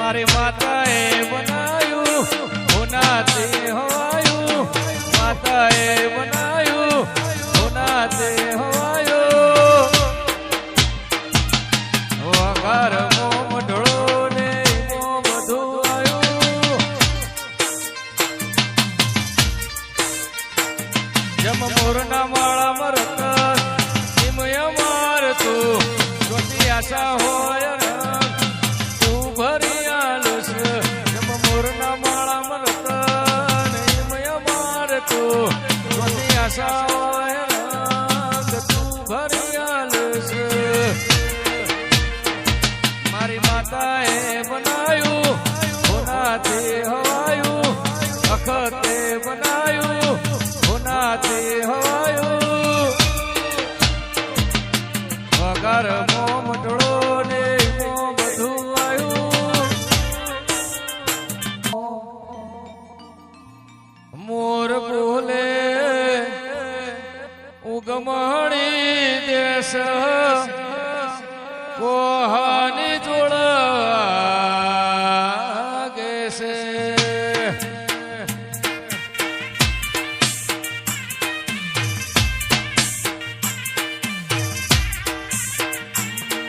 મારી માતાએ બનાયું હોનાતે હવાયું માતાએ બનાયું હોનાતે હવાયું વઘાર મોમ ઢળો ને મો બધું આવ્યું જમ મોરના માળા મરત નિમય મારતું જોતી આશા હોય તું ભરી આલસ જમ મોરના માળા મરત નિમય મારતું જોતી આશા હોય તું ભરી આલસ મારી માતાએ બનાયું હોનાતે હવાયું અખતે બનાયું હોનાતે હવાયું વઘાર મોમ ઢળો ને મો બધું આવ્યું મોર બોલે ઉગમણી દેશ કોહાની જોડાગે છે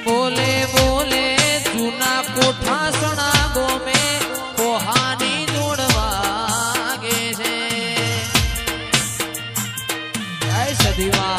બોલે બોલે જૂના કોઠા સણા ગોમે કોહાની જોડવાગે છે જય સદીવા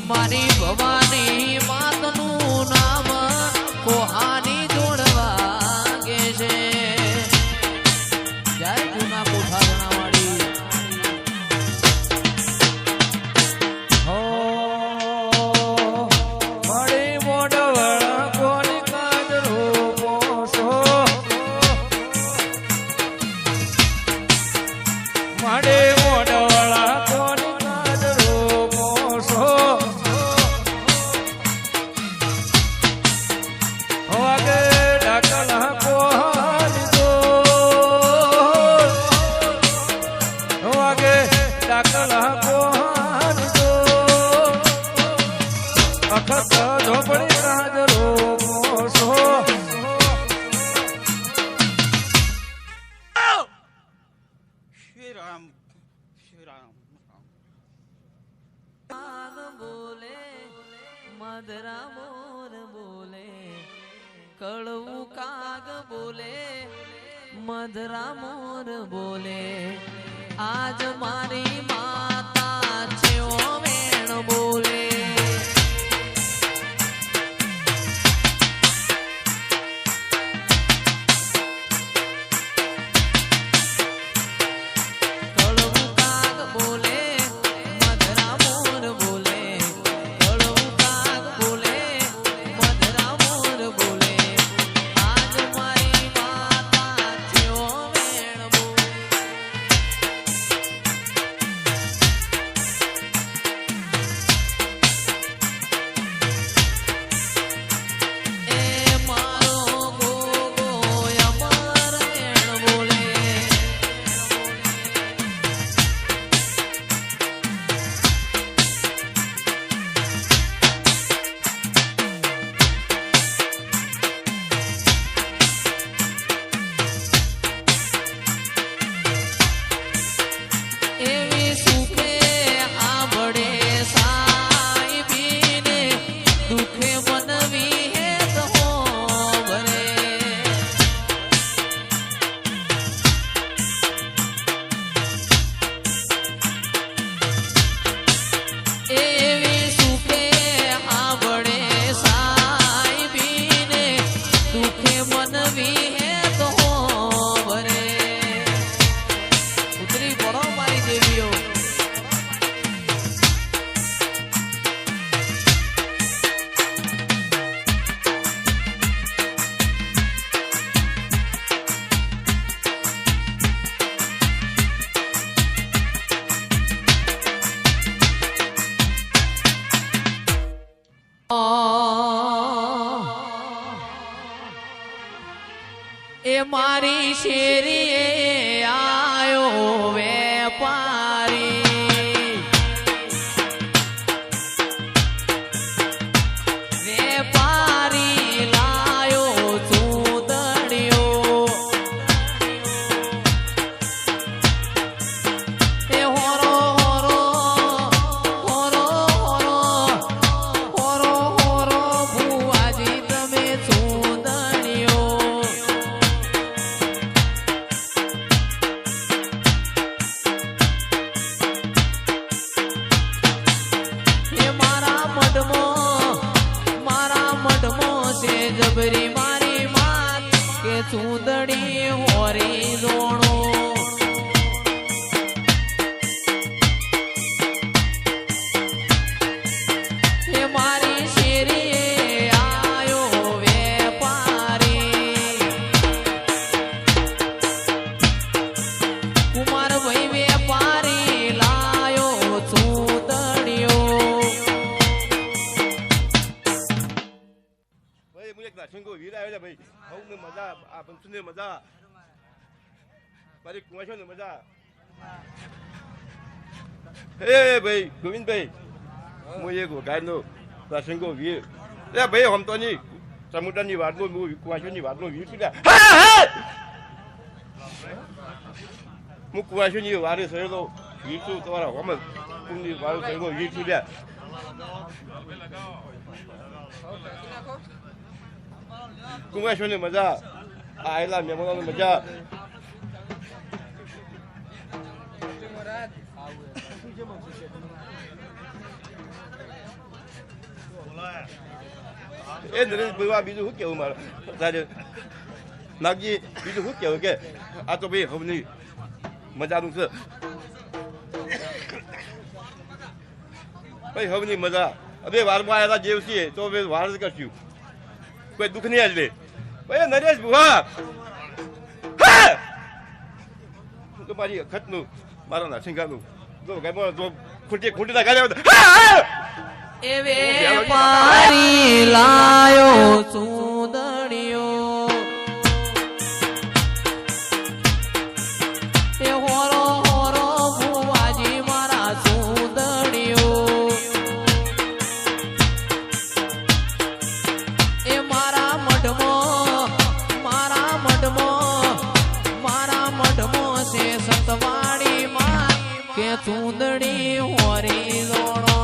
મારી ભવાની માતનું નામ કોહાની જોડવાગે છે જય જૂના કોઠા જણાવાળી હો મળી મોઢવળ કોની કાજ રૂપોસો મળી મોઢવળ કોની કાજ રૂપોસો વાગે ડાકલા કોહાની જો વાગે ડાકલા કોહાની જો અખત ઝોપડી હાજરો મોસો શ્રી રામ શ્રી રામ કાગ બોલે મધરા મોર બોલે કળવું કાગ બોલે મધરા મોર બોલે આજ મારી માતા છે ઓ વેણ બોલે કળવું કાગ બોલે મધરા મોર બોલે કળવું કાગ બોલે મધરા મોર બોલે આજ મારી માતા છે ઓ વેણ બોલે મારી શેરીએ આયો વેપારી વેપારી લાયો ચૂંદડીઓ એ હોરો હોરો હોરો હોરો હોરો હોરો ભુવાજી તમે ચૂંદડીઓ એ મારા મઢમાં છે જબરી મારી માત કે ચૂંદડી હોરી જોણો એ મારી શેરીએ આયો વેપારી કુમારભાઈ વેપારી લાયો ચૂંદડીઓ ભાઈ હું એક નાસિંગો વીર આવ્યો છે ભાઈ હવને મજા આ પંચને મજા મારી કુંવાશો ને મજા હે ભાઈ ગોવિંદભાઈ હું એક ગાયનો નાસિંગો વીર એ ભાઈ હમ તો નહીં સમુદ્રની વાતનો હું કુંવાશોની વાતનો વીર છું હું કુંવાશોની વારે સહેલો વીર છું તમારા હોમ કુંડની વારે સહેલો વીર છું લ્યા કુંવાશોની મજા આયેલા મહેમાનોની મજા એ નરેશભાઈ બીજું શું કેવું મારે તારે નાગજી બીજું શું કેવું કે આ તો ભાઈ હવની મજાનું છે ભાઈ હવની મજા હવે વારમાં આવેલા જેવ છીએ તો હવે વાર જ કરશું કોઈ દુઃખ નહીં આજે ભાઈ નરેશ ભુવા તો મારી અખતનું મારા નાસિંગાનું જો ગાયમાં જો ખૂંટી ના ગાળ્યા એ વેપારી લાયો ચૂંદડીઓ એ હોરો હોરો ભુવાજી મારા ચૂંદડીઓ એ મારા મઢમાં છે સતવાડી માં કે ચૂંદડી હોરી જોણો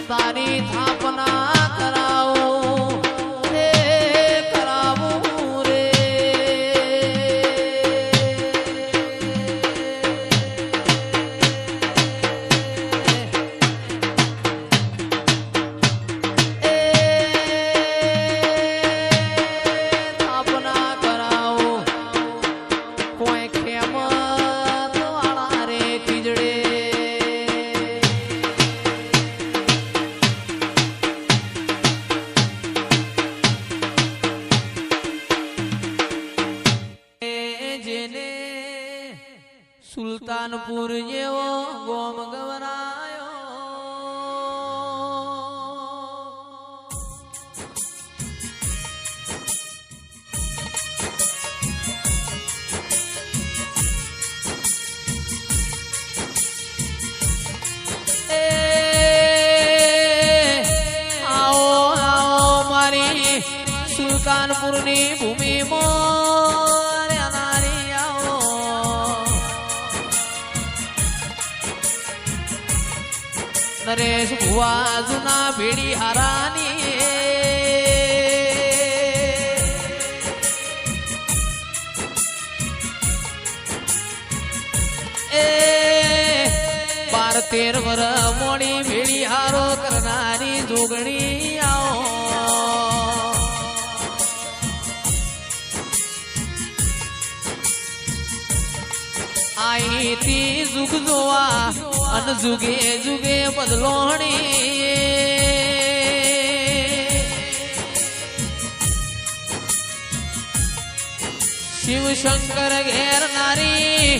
તારી થાપના કરાવું રે કરાવું રે થાપના કરાવું કોઈ ખેમત વાળા રે ખીજડે જેને સુલતાનપુર જેવો ગોમ ગવરાયો એ આવો આવો મારી સુલતાનપુરની ભૂમિમાં નારી આવો નરેશ ભુવા જુના ભેડી હારાની એ 12-13 વર મોડી ભેડી હારો કરનારી જોગણી આવો આઈ તી જુગ જોવા અન જુગે જુગે બદલોણી શિવ શંકર ઘેર નારી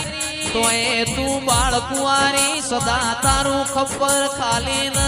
તોય તું બાળ કુંવારી સદા તારું ખબર ખાલી ન